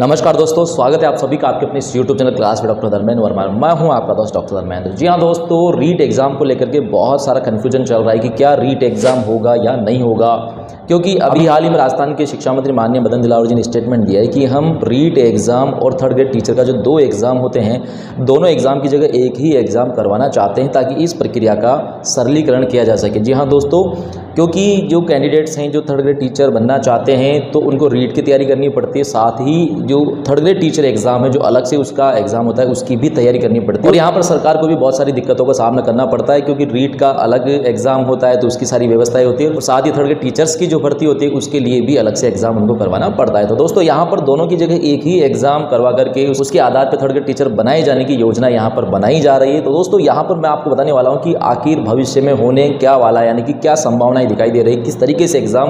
नमस्कार दोस्तों, स्वागत है आप सभी का आपके अपने यूट्यूब चैनल क्लास में डॉक्टर धर्मेंद्र वर्मा। मैं हूं आपका दोस्त डॉक्टर धर्मेंद्र। जी हाँ दोस्तों, रीट एग्जाम को लेकर के बहुत सारा कन्फ्यूजन चल रहा है कि क्या रीट एग्जाम होगा या नहीं होगा, क्योंकि अभी हाल ही में राजस्थान के शिक्षा मंत्री माननीय मदन दिलावर जी ने स्टेटमेंट दिया है कि हम रीट एग्जाम और थर्ड ग्रेड टीचर का जो 2 एग्जाम होते हैं, दोनों एग्जाम की जगह एक ही एग्जाम करवाना चाहते हैं ताकि इस प्रक्रिया का सरलीकरण किया जा सके। जी हाँ दोस्तों, क्योंकि जो कैंडिडेट्स हैं जो थर्ड ग्रेड टीचर बनना चाहते हैं तो उनको रीट की तैयारी करनी पड़ती है, साथ ही जो थर्ड ग्रेड टीचर एग्जाम है जो अलग से उसका एग्जाम होता है उसकी भी तैयारी करनी पड़ती है। और यहाँ पर सरकार को भी बहुत सारी दिक्कतों का सामना करना पड़ता है, क्योंकि रीट का अलग एग्जाम होता है तो उसकी सारी व्यवस्थाएं होती है, और साथ ही थर्ड ग्रेड टीचर्स की जो भर्ती होती है उसके लिए भी अलग से एग्जाम उनको करवाना पड़ता है। तो दोस्तों यहाँ पर दोनों की जगह एक ही एग्जाम करवा करके उसके आधार पर थर्ड ग्रेड टीचर बनाए जाने की योजना यहाँ पर बनाई जा रही है। तो दोस्तों यहाँ पर मैं आपको बताने वाला हूँ कि आखिर भविष्य में होने क्या वाला है, यानी कि क्या संभावनाएं दिखाई दे रही है, किस तरीके से एग्जाम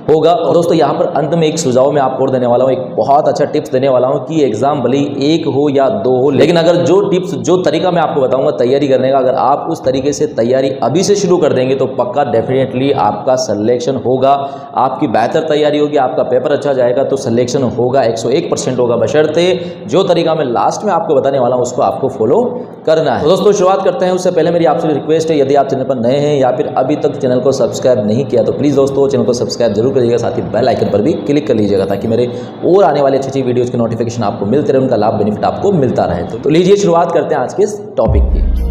होगा। और दोस्तों यहाँ पर अंत में एक सुझाव मैं आपको और देने वाला हूँ, एक बहुत अच्छा टिप्स देने वाला हूँ कि एग्जाम भले ही 1 हो या 2 हो, लेकिन अगर जो टिप्स जो तरीका मैं आपको बताऊंगा तैयारी करने का, अगर आप उस तरीके से तैयारी अभी से शुरू कर देंगे तो पक्का डेफिनेटली आपका सिलेक्शन होगा, आपकी बेहतर तैयारी होगी, आपका पेपर अच्छा जाएगा तो सिलेक्शन होगा, 101% होगा, बशर्ते जो तरीका मैं लास्ट में आपको बताने वाला हूँ उसको आपको फॉलो करना है। तो दोस्तों शुरुआत करते हैं। उससे पहले मेरी आपसे रिक्वेस्ट है, यदि आप चैनल पर नए हैं या फिर अभी तक चैनल को सब्सक्राइब नहीं किया तो प्लीज़ दोस्तों चैनल को सब्सक्राइब जरूर करिएगा, साथ ही बेल आइकन पर भी क्लिक कर लीजिएगा ताकि मेरे और आने वाले अच्छी वीडियोज़ की नोटिफिकेशन आपको मिलते रहे, उनका लाभ बेनिफिट आपको मिलता रहे। तो लीजिए शुरुआत करते हैं आज के इस टॉपिक की।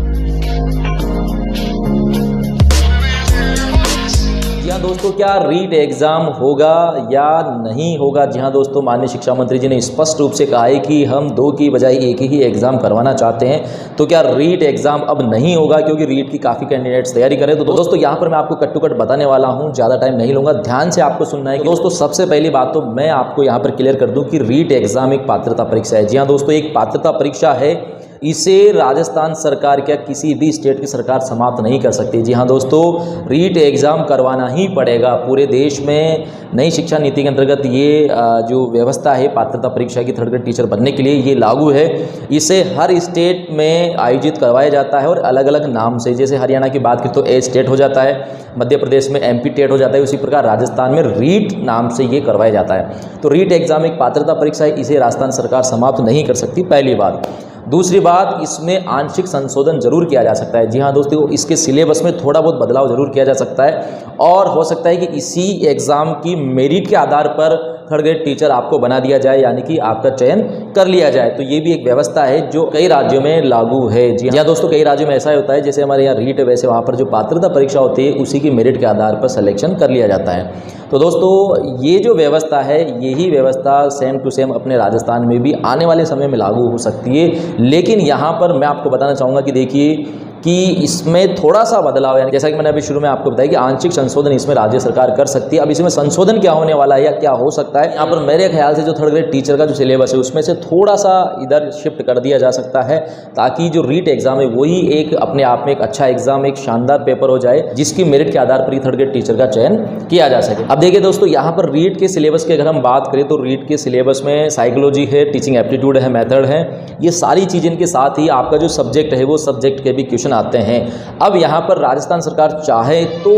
जी हाँ दोस्तों, क्या रीट एग्जाम होगा या नहीं होगा? जी हाँ दोस्तों, माननीय शिक्षा मंत्री जी ने स्पष्ट रूप से कहा है कि हम 2 की बजाय एक ही एग्जाम करवाना चाहते हैं। तो क्या रीट एग्जाम अब नहीं होगा, क्योंकि रीट की काफ़ी कैंडिडेट्स तैयारी करें? तो दोस्तों यहाँ पर मैं आपको कट टू कट बताने वाला हूँ, ज़्यादा टाइम नहीं लूँगा, ध्यान से आपको सुनना है। कि दोस्तों सबसे पहली बात तो मैं आपको यहाँ पर क्लियर कर दूँ कि रीट एग्जाम एक पात्रता परीक्षा है। जी हाँ दोस्तों, एक पात्रता परीक्षा है, इसे राजस्थान सरकार क्या किसी भी स्टेट की सरकार समाप्त नहीं कर सकती। जी हाँ दोस्तों, रीट एग्ज़ाम करवाना ही पड़ेगा। पूरे देश में नई शिक्षा नीति के अंतर्गत ये जो व्यवस्था है पात्रता परीक्षा की थर्ड ग्रेड टीचर बनने के लिए ये लागू है। इसे हर स्टेट में आयोजित करवाया जाता है और अलग अलग नाम से, जैसे हरियाणा की बात करें तो ए स्टेट हो जाता है, मध्य प्रदेश में MP टेट हो जाता है, उसी प्रकार राजस्थान में रीट नाम से ये करवाया जाता है। तो रीट एग्ज़ाम एक पात्रता परीक्षा है, इसे राजस्थान सरकार समाप्त नहीं कर सकती, पहली बात। दूसरी बात, इसमें आंशिक संशोधन जरूर किया जा सकता है। जी हाँ दोस्तों, इसके सिलेबस में थोड़ा बहुत बदलाव जरूर किया जा सकता है, और हो सकता है कि इसी एग्ज़ाम की मेरिट के आधार पर थर्ड ग्रेड टीचर आपको बना दिया जाए, यानी कि आपका चयन कर लिया जाए। तो ये भी एक व्यवस्था है जो कई राज्यों में लागू है। जी हाँ दोस्तों, कई राज्यों में ऐसा होता है, जैसे हमारे यहाँ रीट है वैसे वहाँ पर जो पात्रता परीक्षा होती है उसी की मेरिट के आधार पर सिलेक्शन कर लिया जाता है। तो दोस्तों ये जो व्यवस्था है, यही व्यवस्था सेम टू सेम अपने राजस्थान में भी आने वाले समय में लागू हो सकती है। लेकिन यहाँ पर मैं आपको बताना चाहूँगा कि देखिए कि इसमें थोड़ा सा बदलाव है, जैसा कि मैंने अभी शुरू में आपको बताया कि आंशिक संशोधन इसमें राज्य सरकार कर सकती है। अब इसमें संशोधन क्या होने वाला है या क्या हो सकता है, यहाँ पर मेरे ख्याल से जो थर्ड ग्रेड टीचर का जो सिलेबस है उसमें से थोड़ा सा इधर शिफ्ट कर दिया जा सकता है, ताकि जो रीट एग्जाम है वही एक अपने आप में एक अच्छा एग्जाम, एक शानदार पेपर हो जाए, जिसकी मेरिट के आधार पर ही थर्ड ग्रेड टीचर का चयन किया जा सके। अब देखिए दोस्तों, यहाँ पर रीट के सिलेबस की अगर हम बात करें तो रीट के सिलेबस में साइकोलॉजी है, टीचिंग एप्टीट्यूड है, मेथड है, ये सारी चीज़ें के साथ ही आपका जो सब्जेक्ट है वो सब्जेक्ट के भी क्वेश्चन आते हैं। अब यहाँ पर राजस्थान सरकार चाहे तो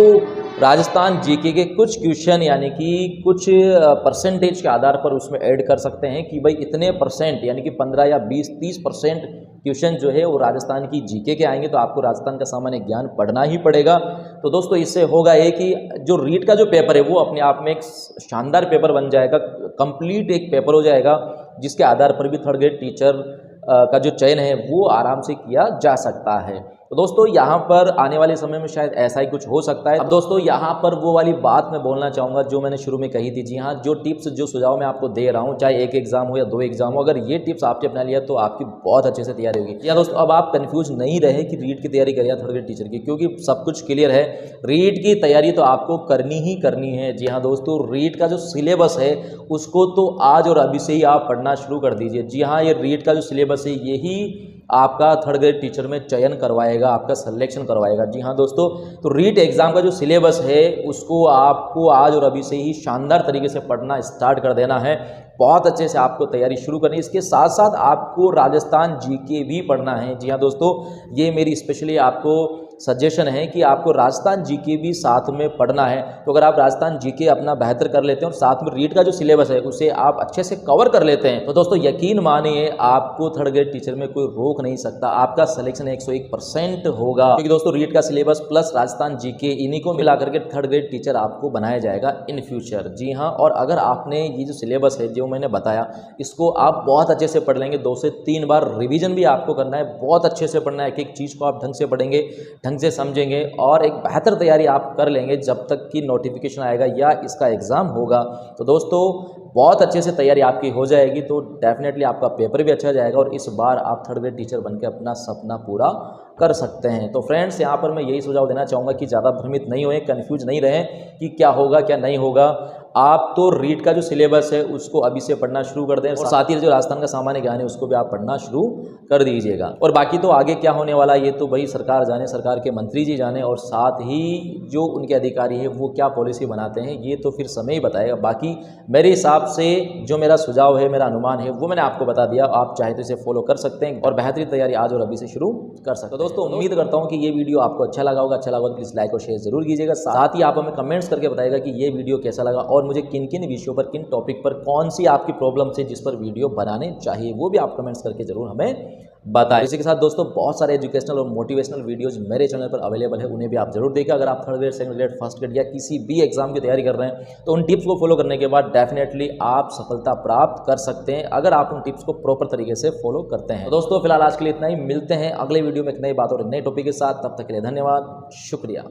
राजस्थान जीके के कुछ क्वेश्चन, यानी कि कुछ परसेंटेज के आधार पर उसमें ऐड कर सकते हैं कि भाई इतने परसेंट, यानी कि 15 या 20-30% क्वेश्चन जो है वो राजस्थान की जीके के आएंगे, तो आपको राजस्थान का सामान्य ज्ञान पढ़ना ही पड़ेगा। तो दोस्तों इससे होगा ये कि जो रीट का जो पेपर है वो अपने आप में एक शानदार पेपर बन जाएगा, कंप्लीट एक पेपर हो जाएगा, जिसके आधार पर भी थर्ड ग्रेड टीचर का जो चयन है वो आराम से किया जा सकता है। तो दोस्तों यहाँ पर आने वाले समय में शायद ऐसा ही कुछ हो सकता है। अब दोस्तों यहाँ पर वो वाली बात मैं बोलना चाहूँगा जो मैंने शुरू में कही थी। जी हाँ, जो टिप्स जो सुझाव मैं आपको दे रहा हूँ, चाहे एक एग्जाम हो या 2 एग्जाम हो, अगर ये टिप्स आपने अपना लिया तो आपकी बहुत अच्छे से तैयारी होगी। या दोस्तों अब आप कन्फ्यूज नहीं रहे कि रीट की तैयारी करिए थर्ड ग्रेड टीचर की, क्योंकि सब कुछ क्लियर है। रीट की तैयारी तो आपको करनी ही करनी है। जी हाँ दोस्तों, रीट का जो सिलेबस है उसको तो आज और अभी से ही आप पढ़ना शुरू कर दीजिए। जी हाँ, ये रीट का जो सिलेबस है यही आपका थर्ड ग्रेड टीचर में चयन करवाएगा, आपका सिलेक्शन करवाएगा। जी हाँ दोस्तों, तो रीट एग्जाम का जो सिलेबस है उसको आपको आज और अभी से ही शानदार तरीके से पढ़ना स्टार्ट कर देना है, बहुत अच्छे से आपको तैयारी शुरू करनी है। इसके साथ साथ आपको राजस्थान जीके भी पढ़ना है। जी हाँ दोस्तों, ये मेरी स्पेशली आपको सजेशन है कि आपको राजस्थान जीके भी साथ में पढ़ना है। तो अगर आप राजस्थान जीके अपना बेहतर कर लेते हैं और साथ में रीट का जो सिलेबस है उसे आप अच्छे से कवर कर लेते हैं तो दोस्तों यकीन मानिए आपको थर्ड ग्रेड टीचर में कोई रोक नहीं सकता, आपका सिलेक्शन 101% होगा। क्योंकि दोस्तों रीट का सिलेबस प्लस राजस्थान जीके इन्हीं को मिला करके थर्ड ग्रेड टीचर आपको बनाया जाएगा इन फ्यूचर। जी हाँ, और अगर आपने ये जो सिलेबस है जो मैंने बताया इसको आप बहुत अच्छे से पढ़ लेंगे, 2 से 3 बार रिवीजन भी आपको करना है, बहुत अच्छे से पढ़ना है, एक एक चीज़ को आप ढंग से पढ़ेंगे, ढंग से समझेंगे और एक बेहतर तैयारी आप कर लेंगे जब तक कि नोटिफिकेशन आएगा या इसका एग्ज़ाम होगा। तो दोस्तों बहुत अच्छे से तैयारी आपकी हो जाएगी तो डेफिनेटली आपका पेपर भी अच्छा जाएगा और इस बार आप थर्ड ग्रेड टीचर बनकर अपना सपना पूरा कर सकते हैं। तो फ्रेंड्स यहाँ पर मैं यही सुझाव देना चाहूँगा कि ज़्यादा भ्रमित नहीं होए, कन्फ्यूज नहीं रहें कि क्या होगा क्या नहीं होगा। आप तो रीट का जो सिलेबस है उसको अभी से पढ़ना शुरू कर दें और साथ ही जो राजस्थान का सामान्य ज्ञान है उसको भी आप पढ़ना शुरू कर दीजिएगा। और बाकी तो आगे क्या होने वाला ये तो भाई सरकार जाने, सरकार के मंत्री जी जाने और साथ ही जो उनके अधिकारी हैं वो क्या पॉलिसी बनाते हैं ये तो फिर समय ही बताएगा। बाकी मेरे हिसाब से जो मेरा सुझाव है, मेरा अनुमान है वो मैंने आपको बता दिया, आप चाहे तो इसे फॉलो कर सकते हैं और बेहतरीन तैयारी आज और अभी से शुरू कर सकते हैं। तो दोस्तों उम्मीद करता हूँ कि ये वीडियो आपको अच्छा लगा होगा, अच्छा लगा तो प्लीज़ लाइक और शेयर जरूर कीजिएगा। साथ ही आप हमें कमेंट्स करके बताइएगा कि ये वीडियो कैसा लगा और मुझे किन किन विषयों पर, किन टॉपिक पर, कौन सी आपकी प्रॉब्लम है जिस पर वीडियो बनाने चाहिए वो भी आप कमेंट्स करके जरूर हमें बताएं। इसी के साथ दोस्तों बहुत सारे एजुकेशनल और मोटिवेशनल वीडियोस मेरे चैनल पर अवेलेबल है, उन्हें भी आप जरूर देखें। अगर आप third grade, second grade, first grade या किसी भी एग्जाम की तैयारी कर रहे हैं तो उन टिप्स को फॉलो करने के बाद डेफिनेटली आप सफलता प्राप्त कर सकते हैं अगर आप उन टिप्स को प्रॉपर तरीके से फॉलो करते हैं। तो दोस्तों फिलहाल आज के लिए इतना ही, मिलते हैं अगले वीडियो में एक नई बात और एक नए टॉपिक के साथ, तब तक के लिए धन्यवाद, शुक्रिया।